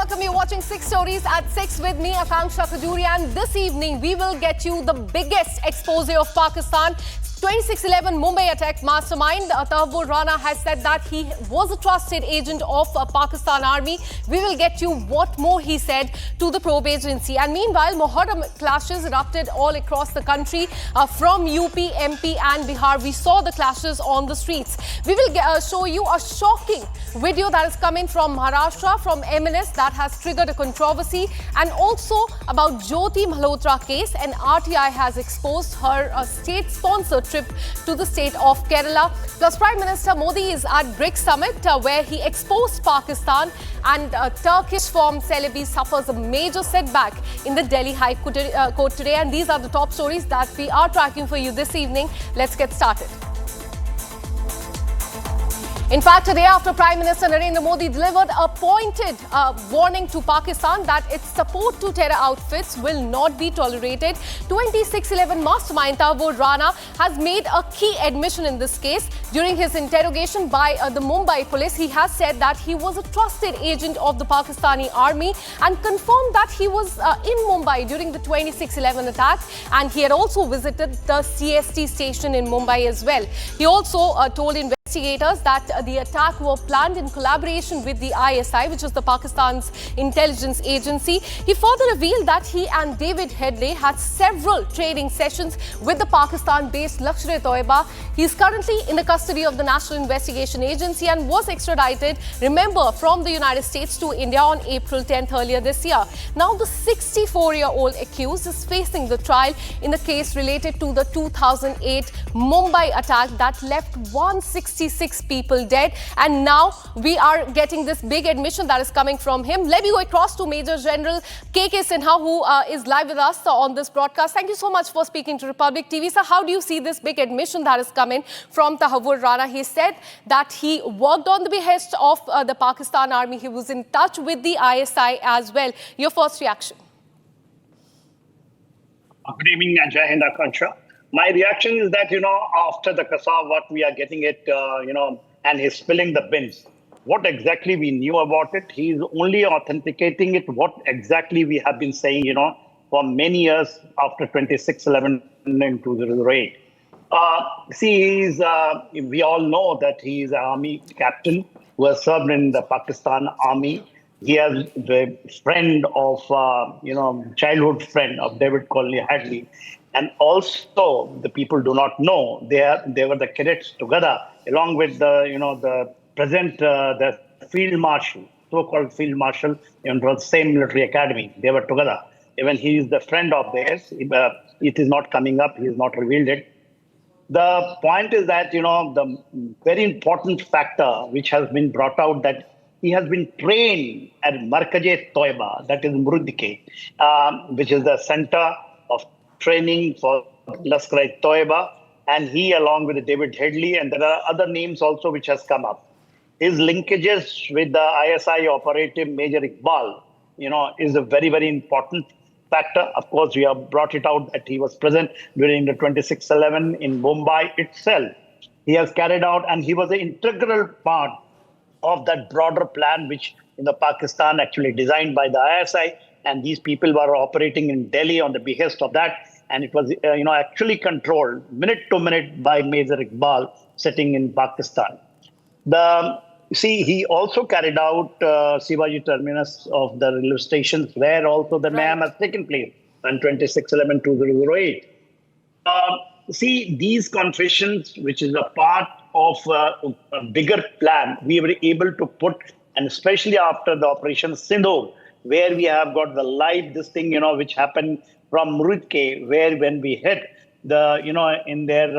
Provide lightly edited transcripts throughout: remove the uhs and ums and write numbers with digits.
welcome you watching 6 Stories at 6 with me, Akanksha Kajuri, and this evening we will get you the biggest expose of Pakistan. 26/11 Mumbai attack mastermind Tahawwur Rana has said that he was a trusted agent of Pakistan Army. We will get you what more he said to the probe agency. And meanwhile, Muharram clashes erupted all across the country from UP, MP and Bihar. We saw the clashes on the streets. We will show you a shocking video that is coming from Maharashtra, from MNS, that has triggered a controversy, and also about Jyoti Malhotra case. And RTI has exposed her state-sponsored trip to the state of Kerala. Plus, Prime Minister Modi is at BRICS summit where he exposed Pakistan, and Turkish form celebi suffers a major setback in the Delhi High Court today. And these are the top stories that we are tracking for you this evening. Let's get started. In fact, today after Prime Minister Narendra Modi delivered a pointed warning to Pakistan that its support to terror outfits will not be tolerated, 26/11 mastermind Tahawwur Rana has made a key admission in this case. During his interrogation by the Mumbai police, he has said that he was a trusted agent of the Pakistani Army and confirmed that he was in Mumbai during the 26/11 attack, and he had also visited the CST station in Mumbai as well. He also told investigators that the attack were planned in collaboration with the ISI, which is the Pakistan's intelligence agency. He further revealed that he and David Headley had several training sessions with the Pakistan-based Lashkar-e-Toiba. He is currently in the custody of the National Investigation Agency and was extradited, remember, from the United States to India on April 10th earlier this year. Now, the 64-year-old accused is facing the trial in the case related to the 2008 Mumbai attack that left 166 people dead. And now we are getting this big admission that is coming from him. Let me go across to Major General KK Sinha, who is live with us on this broadcast. Thank you so much for speaking to Republic TV. Sir, how do you see this big admission that is coming from Tahawwur Rana? He said that he worked on the behest of the Pakistan Army. He was in touch with the ISI as well. Your first reaction? Good evening, Jai Hind, Akanksha. My reaction is that, after the Kasab, what we are getting it, and he's spilling the bins. What exactly we knew about it, he's only authenticating it, what exactly we have been saying, for many years after 26/11 and 2008. We all know that he is an army captain who has served in the Pakistan Army. He is the friend of, childhood friend of David Headley. And also, the people do not know, they were the cadets together, along with the present, the field marshal, so-called field marshal in the same military academy. They were together. Even he is the friend of theirs. It is not coming up. He has not revealed it. The point is that, the very important factor which has been brought out, that he has been trained at Markaz-e-Toiba, that is Murudke, which is the center of training for Lashkar-e-Toiba, and he, along with David Headley, and there are other names also which has come up. His linkages with the ISI operative Major Iqbal, is a very, very important factor. Of course, we have brought it out that he was present during the 26/11 in Mumbai itself. He has carried out, and he was an integral part of that broader plan, which in the Pakistan actually designed by the ISI, and these people were operating in Delhi on the behest of that. And it was, actually controlled minute to minute by Major Iqbal sitting in Pakistan. He also carried out Shivaji terminus of the railway stations, where also the mayhem has taken place on 26/11/2008. These confessions, which is a part of a bigger plan, we were able to put, and especially after the Operation Sindoor, where we have got the live, which happened from Murudke, where when we hit in their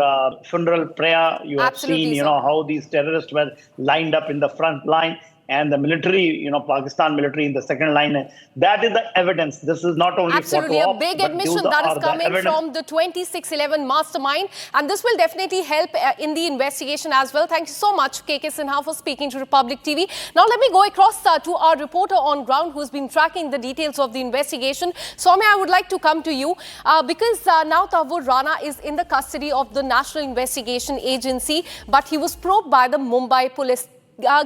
funeral prayer, you have seen, how these terrorists were lined up in the front line, and the military, Pakistan military in the second line. That is the evidence. This is not only absolutely photo a big admission that is coming from the 26/11 mastermind, and this will definitely help in the investigation as well. Thank you so much, KK Sinha, for speaking to Republic TV. Now let me go across to our reporter on ground who's been tracking the details of the investigation. Soumya, I would like to come to you because now Tahawwur Rana is in the custody of the National Investigation Agency, but he was probed by the Mumbai police.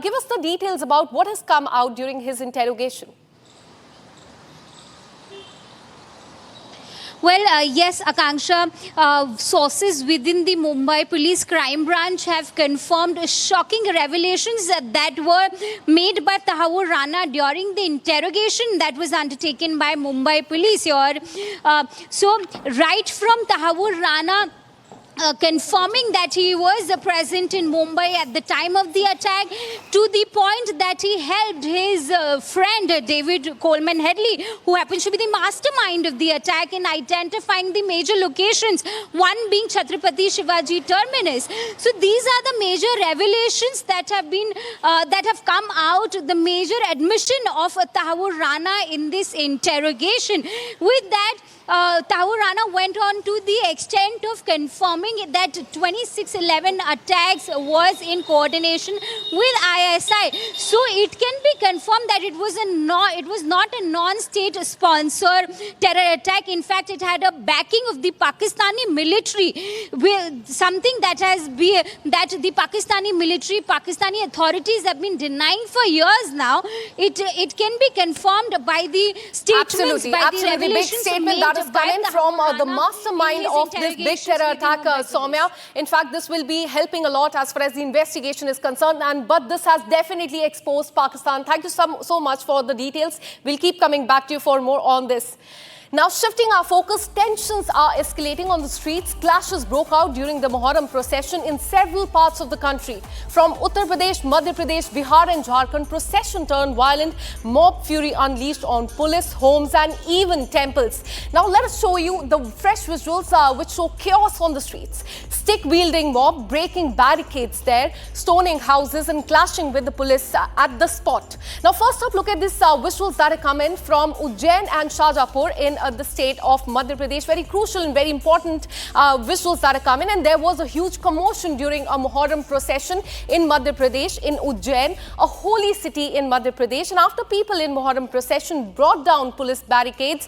Give us the details about what has come out during his interrogation. Well, yes, Akanksha, sources within the Mumbai Police Crime Branch have confirmed shocking revelations that were made by Tahawwur Rana during the interrogation that was undertaken by Mumbai Police here. So, right from Tahawwur Rana confirming that he was present in Mumbai at the time of the attack, to the point that he helped his friend David Headley, who happens to be the mastermind of the attack, in identifying the major locations, one being Chhatrapati Shivaji Terminus. So these are the major revelations that have been that have come out, the major admission of Tahawwur Rana in this interrogation. With that, Tahawwur Rana went on to the extent of confirming that 2611 attacks was in coordination with ISI. So it can be confirmed that it was not a non-state sponsor terror attack. In fact, it had a backing of the Pakistani military, something that the Pakistani military, Pakistani authorities have been denying for years now. It can be confirmed by the statements, by the revelations big statement that is coming from the mastermind of this big terror attack, Soumya. In fact, this will be helping a lot as far as the investigation is concerned. But this has definitely exposed Pakistan. Thank you so much for the details. We'll keep coming back to you for more on this. Now, shifting our focus, tensions are escalating on the streets. Clashes broke out during the Muharram procession in several parts of the country. From Uttar Pradesh, Madhya Pradesh, Bihar and Jharkhand, procession turned violent, mob fury unleashed on police, homes and even temples. Now, let us show you the fresh visuals which show chaos on the streets. Stick-wielding mob breaking barricades there, stoning houses and clashing with the police at the spot. Now, first up, look at these visuals that are coming from Ujjain and Shahjahanpur in the state of Madhya Pradesh. Very crucial and very important visuals that are coming. And there was a huge commotion during a Muharram procession in Madhya Pradesh, in Ujjain, a holy city in Madhya Pradesh. And after people in Muharram procession brought down police barricades,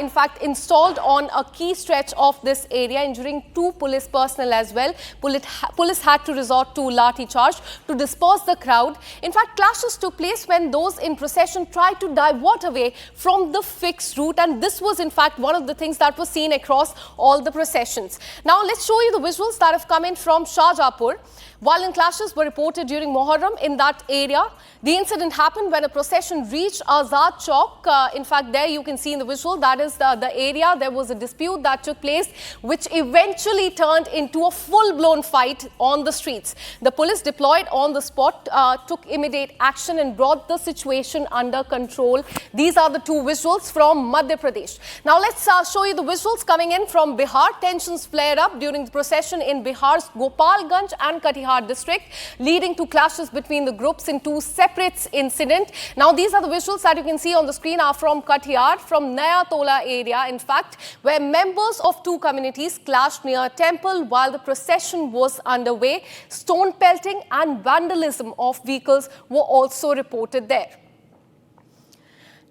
in fact installed on a key stretch of this area, injuring 2 police personnel as well. Police had to resort to lathi charge to disperse the crowd. In fact, clashes took place when those in procession tried to divert away from the fixed route, and this was in fact one of the things that was seen across all the processions. Now let's show you the visuals that have come in from Shahjahanpur. Violent clashes were reported during Muharram in that area. The incident happened when a procession reached Azad Chowk. In fact, there you can see in the visual, that is the area. There was a dispute that took place, which eventually turned into a full-blown fight on the streets. The police deployed on the spot, took immediate action and brought the situation under control. These are the 2 visuals from Madhya Pradesh. Now let's show you the visuals coming in from Bihar. Tensions flared up during the procession in Bihar's Gopalganj and Katihar district, leading to clashes between the groups in 2 separate incidents. Now these are the visuals that you can see on the screen are from Katihar, from Naya Tola area, in fact, where members of 2 communities clashed near a temple while the procession was underway. Stone pelting and vandalism of vehicles were also reported there.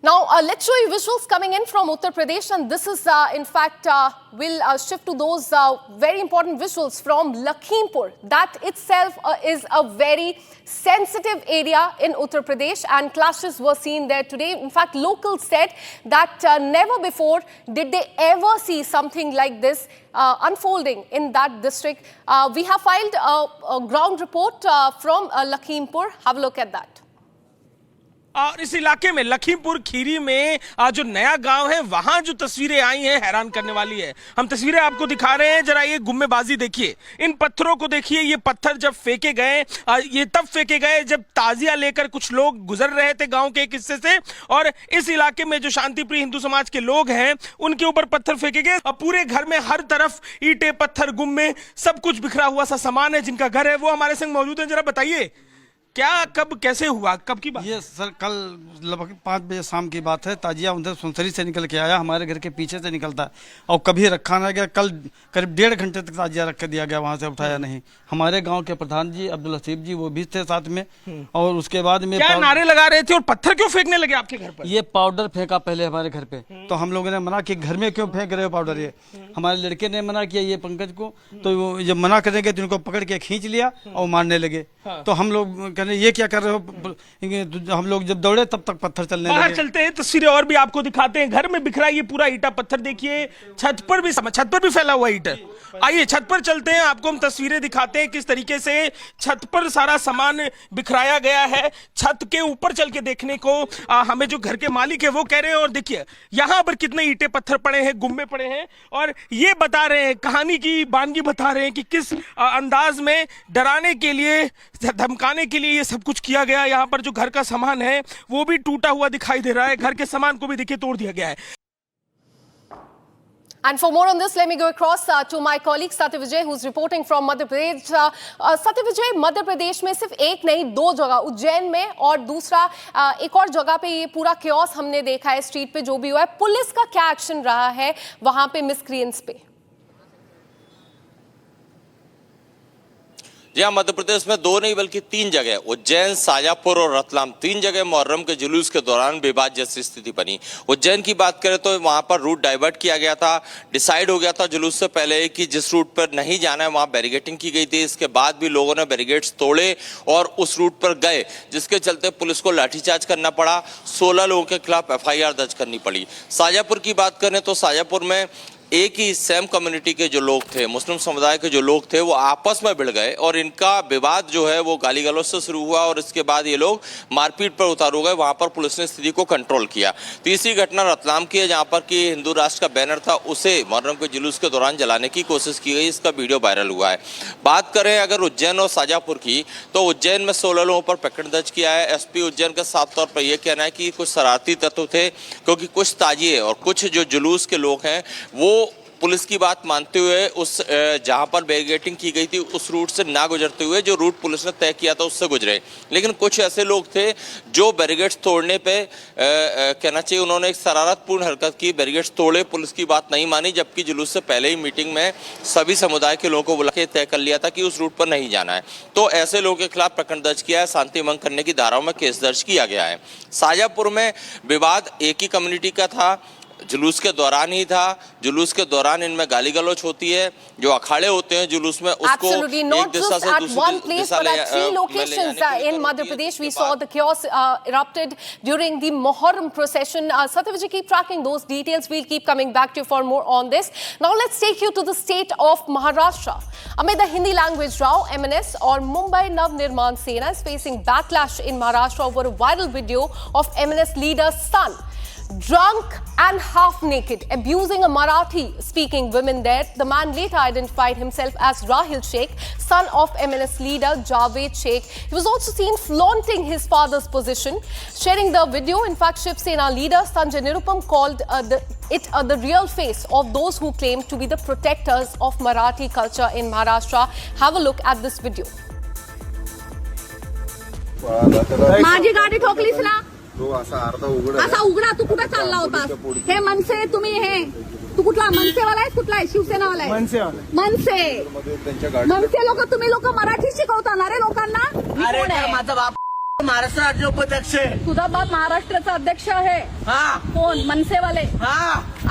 Now, let's show you visuals coming in from Uttar Pradesh, and this is, in fact, we'll shift to those very important visuals from Lakhimpur. That itself is a very sensitive area in Uttar Pradesh, and clashes were seen there today. In fact, locals said that never before did they ever see something like this unfolding in that district. We have filed a ground report from Lakhimpur. Have a look at that. और इस इलाके में लखीमपुर खीरी में जो नया गांव है वहां जो तस्वीरें आई हैं हैरान करने वाली है। हम तस्वीरें आपको दिखा रहे हैं, जरा ये गुम्मेबाजी देखिए, इन पत्थरों को देखिए। ये पत्थर जब फेंके गए, ये तब फेंके गए जब ताजिया लेकर कुछ लोग गुजर रहे थे गांव के एक हिस्से से, और इस इलाके में जो शांतिप्रिय हिंदू समाज के लोग हैं उनके ऊपर पत्थर फेंके गए। पूरे घर में हर तरफ ईंटें, पत्थर, गुम्मे, सब कुछ बिखरा हुआ सा सामान है। जिनका घर है वो हमारे संग मौजूद है। जरा बताइए क्या, कब, कैसे हुआ, कब की बात? ये सर कल लगभग 5 बजे शाम की बात है। ताजिया उधर सुनसरी से निकल के आया, हमारे घर के पीछे से निकलता है और कभी रखा ना गया। कल करीब 1.5 घंटे तक ताजिया रख के दिया गया, वहां से उठाया नहीं। हमारे गांव के प्रधान जी अब्दुल हसीब जी वो भी थे साथ में, और उसके बाद में क्या नारे लगा रहे थे और पत्थर क्यों फेंकने लगे आपके घर पर? ये पाउडर फेंका पहले हमारे घर पे, तो हम लोगों ने मना कि घर में क्यों फेंक रहे हो पाउडर। ये हमारे लड़के ने मना किया, ये पंकज को, तो जब मना करेंगे तो इनको पकड़ के खींच लिया और मारने लगे। तो हम लोग कहने ये क्या कर रहे हो, हम लोग जब दौड़े तब तक पत्थर चलने लगे। बाहर चलते हैं, तस्वीरें और भी आपको दिखाते हैं। घर में बिखरा ये पूरा ईटा पत्थर देखिए, छत पर भी फैला हुआ ईटा। आइए छत पर चलते हैं, आपको हम तस्वीरें दिखाते हैं किस तरीके से छत पर सारा सामान बिखराया गया है। छत के ऊपर चल के देखने को हमें जो घर के मालिक है वो कह रहे हैं, और देखिए यहाँ पर कितने ईंटें पत्थर पड़े हैं, गुम्मे पड़े हैं, और ये बता रहे हैं, कहानी की बानगी बता रहे हैं कि किस अंदाज में डराने के लिए, धमकाने के लिए ये सब कुछ किया गया। यहाँ पर जो घर का सामान है वो भी टूटा हुआ दिखाई दे रहा है, घर के सामान को भी देखिए तोड़ दिया गया है। And for more on this, let me go across to my colleague Satya Vijay, who's reporting from Madhya Pradesh. Satya Vijay, Madhya Pradesh में सिर्फ एक नहीं, दो जगह, उज्जैन में और दूसरा एक और जगह पे ये पूरा क्योस हमने देखा है, स्ट्रीट पे जो भी हुआ है। पुलिस का क्या एक्शन रहा है वहां पे मिसक्रिएंट्स पे? जी हाँ, मध्य प्रदेश में दो नहीं बल्कि तीन जगह, उज्जैन, शाजापुर और रतलाम, तीन जगह मुहर्रम के जुलूस के दौरान विवाद जैसी स्थिति बनी। उज्जैन की बात करें तो वहां पर रूट डाइवर्ट किया गया था। डिसाइड हो गया था जुलूस से पहले कि जिस रूट पर नहीं जाना है वहां बैरिकेटिंग की गई थी। इसके बाद भी लोगों ने बैरिकेड्स तोड़े और उस रूट पर गए, जिसके चलते पुलिस को लाठीचार्ज करना पड़ा। 16 लोगों के खिलाफ FIR दर्ज करनी पड़ी। शाजापुर की बात करें तो शाजापुर में एक ही सेम कम्युनिटी के जो लोग थे, मुस्लिम समुदाय के जो लोग थे, वो आपस में भिड़ गए और इनका विवाद जो है वो गाली गलौज से शुरू हुआ और इसके बाद ये लोग मारपीट पर उतार हो गए। वहां पर पुलिस ने स्थिति को कंट्रोल किया। तीसरी घटना रतलाम की है, जहां पर कि हिंदू राष्ट्र का बैनर था, उसे मुहर्रम के जुलूस के दौरान जलाने की कोशिश की गई। इसका वीडियो वायरल हुआ है। बात करें अगर उज्जैन और शाजापुर की, तो उज्जैन में 16 लोगों पर प्रकरण दर्ज किया है। SP उज्जैन का साफ तौर पर यह कहना है कि कुछ शरारती तत्व थे, क्योंकि कुछ ताजिए और कुछ जो जुलूस के लोग हैं वो पुलिस की बात मानते हुए उस जहां पर बैरिकेडिंग की गई थी उस रूट से ना गुजरते हुए जो रूट पुलिस ने तय किया था उससे गुजरे। लेकिन कुछ ऐसे लोग थे जो बैरिकेड्स तोड़ने पे कहना चाहिए उन्होंने एक शरारतपूर्ण हरकत की, बैरिकेड्स तोड़े, पुलिस की बात नहीं मानी, जबकि जुलूस से पहले ही मीटिंग में सभी समुदाय के लोगों को बुला के तय कर लिया था कि उस रूट पर नहीं जाना है। तो ऐसे लोगों के खिलाफ प्रकरण दर्ज किया है, शांति भंग करने की धाराओं में केस दर्ज किया गया है। शाजापुर में विवाद एक ही कम्युनिटी का था, जुलूस के दौरान ही था। जुलूस के दौरान इनमें गाली गलौज होती है, जो अखाड़े होते हैं जुलूस में उसको एक दिशा से दूसरी दिशा ले three locations in Madhya Pradesh we saw the chaos erupted during the Muharram procession. Satya Vijay, keep tracking those details. We'll keep coming back to you for more on this. Now let's take you to the state of Maharashtra. Amid the Hindi language row, MNS or Mumbai NAVNIRMAN SENA is facing backlash in Maharashtra over a viral video of MNS leader's son drunk and half naked, abusing a Marathi-speaking woman there. The man later identified himself as RAHIL SHEIKH, son of MNS leader JAVED SHEIKH. He was also seen flaunting his father's position, sharing the video. In fact, Shiv Sena leader SANJAY NIRUPAM called it the real face of those who claim to be the protectors of Marathi culture in Maharashtra. Have a look at this video. माझी गाडी ठोकलीस ना, असा उघडा. तू कुठे चालला होतास? हे मनसे, तुम्ही हे, तू कुठला मनसेवाला आहेस? कुठला आहे? शिवसेनावाला आहे? मनसे लोक, तुम्ही लोक मराठी शिकवता ना रे लोकांना? माझा बाप महाराष्ट्र राज्य उपाध्यक्ष आहे. तुझा बाप महाराष्ट्राचा अध्यक्ष आहे? कोण? मनसेवाले?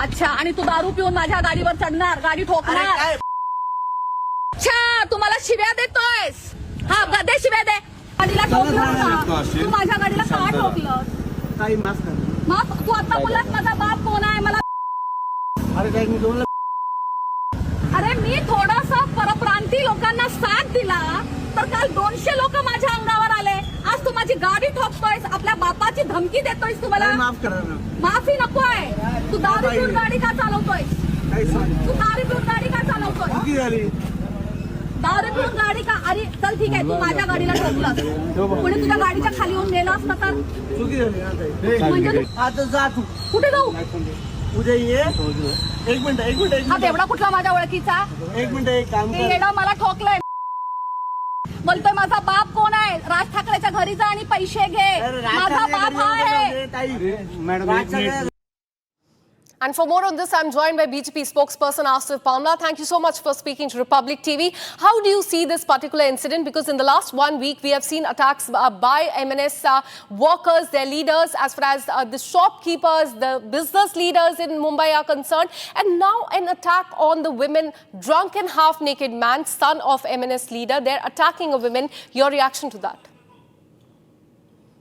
अच्छा. आणि तू दारू पिऊन माझ्या गाडीवर चढणार, गाडी ठोकणार? अच्छा, तुम्हाला शिव्या देतोयस? हा, दे शिव्या दे. गाडीला ठोकलं ना तू, माझ्या गाडीला का ठोकलं? माफ. तू आता बोललास माझा बाप कोण आहे मला? अरे मी थोडासा परप्रांती लोकांना साथ दिला तर काल 200 लोक माझ्या अंगावर आले. आज तू माझी गाडी ठोकतोयस, आपल्या बापाची धमकी देतोयस. तुम्हाला माफी नको आहे? तू दारू पिऊन गाडी का चालवतोयस? तू दारू पिऊन गाडी का चालवतोय? दारू पिऊन गाडी का? अरे चल ठीक आहे, तू माझ्या गाडीला ठोकलास, कोणी तुझ्या गाडीच्या खाली येऊन गेला असता तर म्हणजे आता जा तू. कुठे जाऊ? उद्या ये. एक मिनिट. हा तेवढा कुठला माझ्या ओळखीचा? एक मिनिट, एक काम कर. येडा मला ठोकलंय. बोलतोय माझा बाप कोण आहे? राज ठाकरेच्या घरी जा आणि पैसे घे. माझा बाप हा आहे. And for more on this, I'm joined by BJP spokesperson Asif Pamla. Thank you so much for speaking to Republic TV. How do you see this particular incident? Because in the last 1 week, we have seen attacks by MNS workers, their leaders, as far as the shopkeepers, the business leaders in Mumbai are concerned. And now an attack on the women, drunken half-naked man, son of MNS leader. They're attacking a woman. Your reaction to that?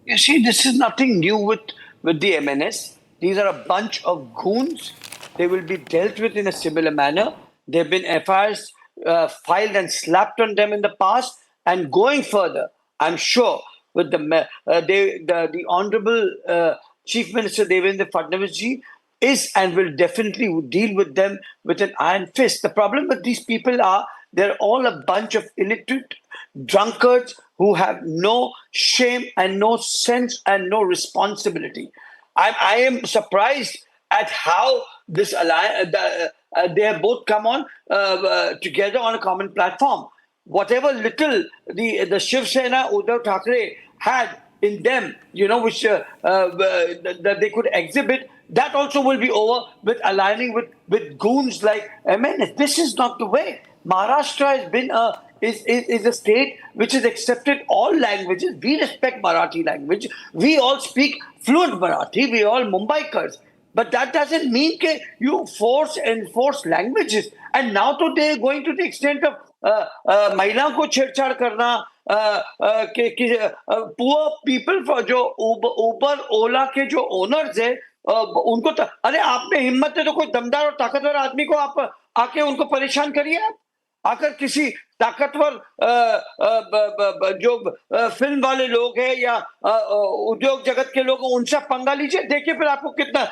You see, this is nothing new with the MNS. These are a bunch of goons. They will be dealt with in a similar manner. There have been FIRs filed and slapped on them in the past. And going further, I'm sure with the Honorable Chief Minister Devendra Fadnavis ji is and will definitely deal with them with an iron fist. The problem with these people are they're all a bunch of illiterate drunkards who have no shame and no sense and no responsibility. I am surprised at how this alliance, they have both come on together on a common platform. Whatever little the Shiv Sena, Uddhav Thackeray had in them, which that they could exhibit, that also will be over with aligning with goons like MNS. This is not the way. Maharashtra has been is a state which has accepted all languages. We respect Marathi language. We all speak fluent Marathi. We all Mumbaikars. But that doesn't mean that you enforce languages. And now to they're going to the extent of महिलाओं को छेड़छाड़ करना, poor people for जो Uber, Ola के जो owners है, उनको अरे आपने हिम्मत है तो कोई दमदार और ताकतवर आदमी को आप आके उनको परेशान करिए आप आकर किसी ताकतवर जो फिल्म वाले लोग हैं या उद्योग जगत के लोग उनसे पंगा लीजिए देखिए फिर आपको कितना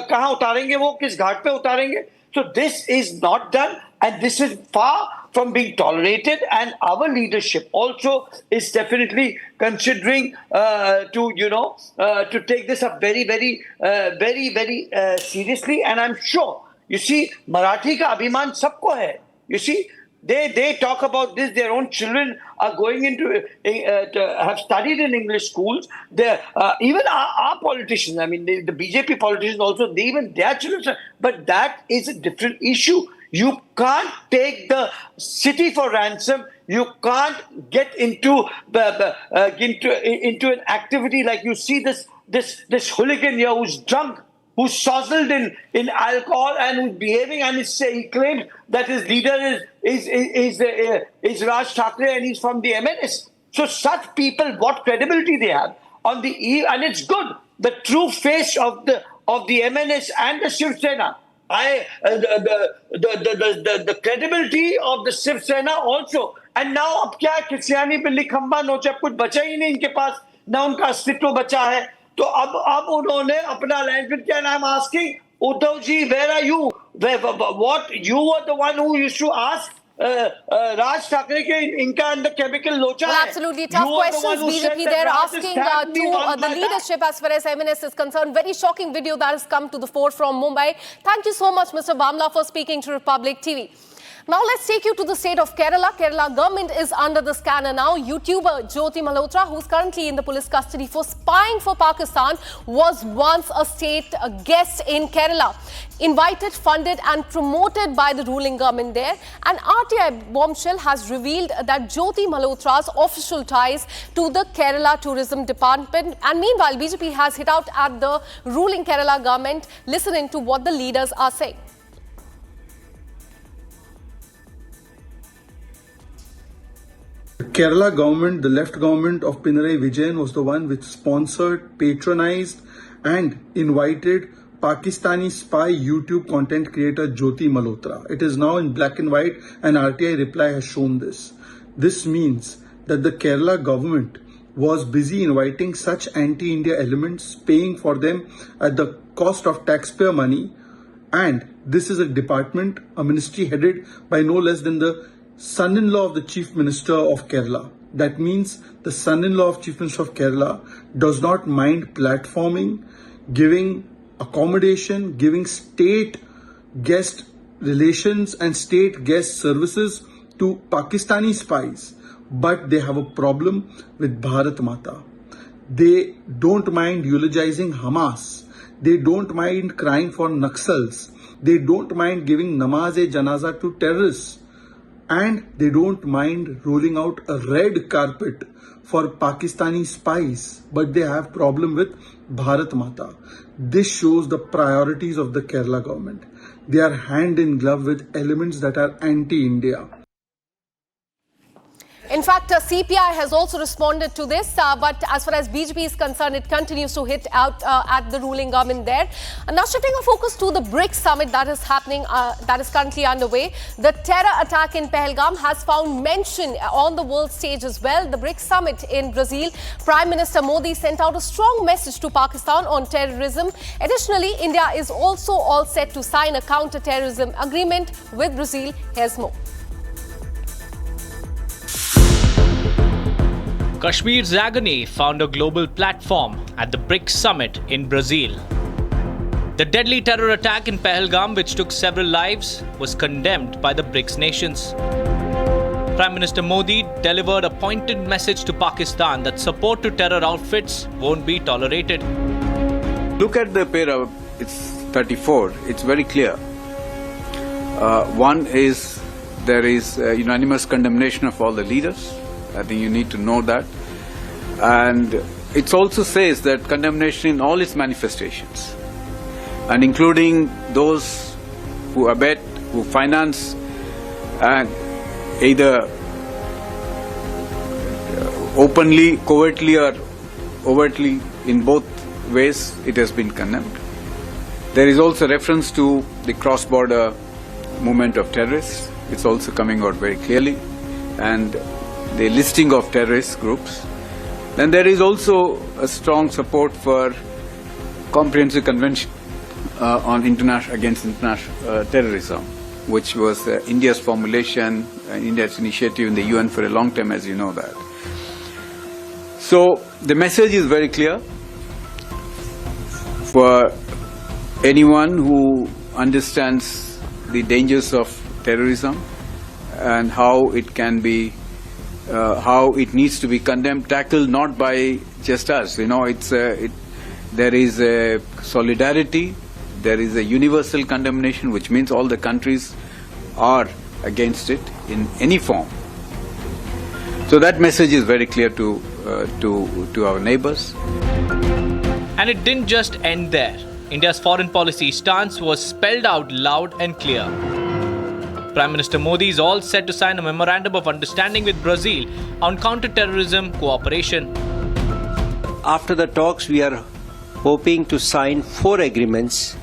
कहां उतारेंगे वो किस घाट पे उतारेंगे so this is not done and this is far from being tolerated and our leadership also is definitely considering to take this up very seriously and I'm sure you see Marathi ka abhiman sabko hai you see They talk about this. Their own children are going into have studied in English schools. Even our politicians, I mean, the BJP politicians also, even their children. But that is a different issue. You can't take the city for ransom. You can't get into an activity like you see this hooligan here who's drunk, who's sozzled in alcohol and who's behaving and he claims that his leader is Raj Thackeray and he's from the MNS. So such people, what credibility they have on the eve, and it's good. The true face of the MNS and the Shiv Sena. The credibility of the Shiv Sena also. And now अब क्या किसियानी बिल्ली खंबा नोचा कुछ बचा ही नहीं इनके पास ना उनका अस्तित्व बचा है तो अब उन्होंने अपना अलाइनमेंट किया and I'm asking Uddhav ji, where are you? What you were the one who used to ask Raj Thackeray ke inka andar chemical locha hai. Absolutely tough questions BJP they're asking to the leadership as far as MNS is concerned. Very shocking video that has come to the fore from Mumbai. Thank you so much Mr. Bamla for speaking to Republic TV. Now let's take you to the state of Kerala. Kerala government is under the scanner now. YouTuber Jyoti Malhotra, who's currently in the police custody for spying for Pakistan, was once a state guest in Kerala. Invited, funded and promoted by the ruling government there. An RTI bombshell has revealed that Jyoti Malhotra's official ties to the Kerala Tourism Department. And meanwhile, BJP has hit out at the ruling Kerala government. Listening to what the leaders are saying. The Kerala government, the left government of Pinarayi Vijayan was the one which sponsored, patronized and invited Pakistani spy YouTube content creator Jyoti Malhotra. It is now in black and white and RTI reply has shown this. This means that the Kerala government was busy inviting such anti-India elements, paying for them at the cost of taxpayer money, and this is a department, a ministry headed by no less than the son-in-law of the Chief Minister of Kerala. That means the son-in-law of Chief Minister of Kerala does not mind platforming, giving accommodation, giving state guest relations and state guest services to Pakistani spies. But they have a problem with Bharat Mata. They don't mind eulogizing Hamas. They don't mind crying for Naxals. They don't mind giving namaz-e-janaza to terrorists. And they don't mind rolling out a red carpet for Pakistani spies, but they have problem with Bharat Mata. This shows the priorities of the Kerala government. They are hand in glove with elements that are anti-India. In fact, CPI has also responded to this, but as far as BJP is concerned, it continues to hit out at the ruling government there. Now, shifting our focus to the BRICS summit that is happening, that is currently underway. The terror attack in Pahalgam has found mention on the world stage as well. The BRICS summit in Brazil, Prime Minister Modi sent out a strong message to Pakistan on terrorism. Additionally, India is also all set to sign a counter-terrorism agreement with Brazil. Here's more. Kashmir's agony found a global platform at the BRICS summit in Brazil. The deadly terror attack in Pahalgam, which took several lives, was condemned by the BRICS nations. Prime Minister Modi delivered a pointed message to Pakistan that support to terror outfits won't be tolerated. Look at the para, it's 34, it's very clear. One is there is unanimous condemnation of all the leaders. I think you need to know that. And it also says that condemnation in all its manifestations, and including those who abet, who finance, and either openly, covertly or overtly, in both ways, it has been condemned. There is also reference to the cross-border movement of terrorists. It's also coming out very clearly. And the listing of terrorist groups. Then there is also a strong support for comprehensive convention on against international terrorism, which was India's formulation, India's initiative in the UN for a long time, as you know that. So the message is very clear for anyone who understands the dangers of terrorism and how it can be how it needs to be condemned, tackled not by just us. You know, there is a solidarity, there is a universal condemnation, which means all the countries are against it in any form. So that message is very clear to our neighbors. And it didn't just end there. India's foreign policy stance was spelled out loud and clear. Prime Minister Modi is all set to sign a memorandum of understanding with Brazil on counter-terrorism cooperation. After the talks, we are hoping to sign 4 agreements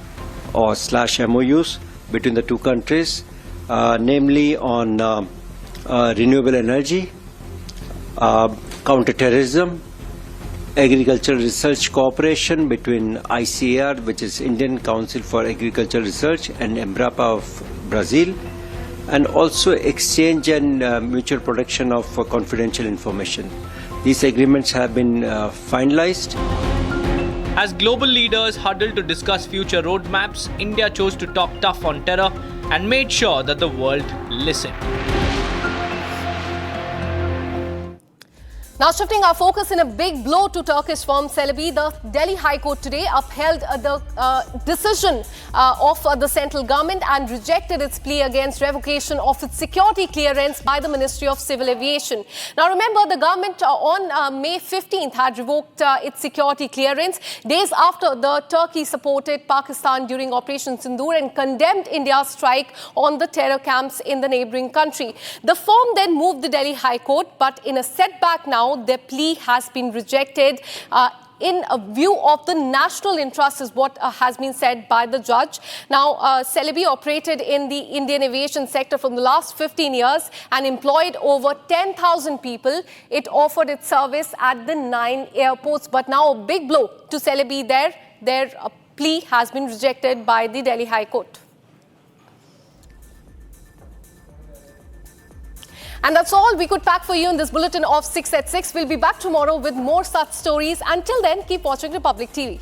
or /MOUs between the two countries, namely on renewable energy, counter-terrorism, agricultural research cooperation between ICAR, which is Indian Council for Agricultural Research, and EMBRAPA of Brazil, and also exchange and mutual protection of confidential information. These agreements have been finalized. As global leaders huddled to discuss future roadmaps, India chose to talk tough on terror and made sure that the world listened. Now shifting our focus in a big blow to Turkish firm Celebi, the Delhi High Court today upheld the decision of the central government and rejected its plea against revocation of its security clearance by the Ministry of Civil Aviation. Now remember, the government on May 15th had revoked its security clearance days after the Turkey supported Pakistan during Operation Sindoor and condemned India's strike on the terror camps in the neighboring country. The firm then moved the Delhi High Court, but in a setback now, their plea has been rejected in a view of the national interest is what has been said by the judge. Now, Celebi operated in the Indian aviation sector from the last 15 years and employed over 10,000 people. It offered its service at the 9 airports. But now a big blow to Celebi there. Their plea has been rejected by the Delhi High Court. And that's all we could pack for you in this bulletin of 6 at 6. We'll be back tomorrow with more such stories. Until then, keep watching Republic TV.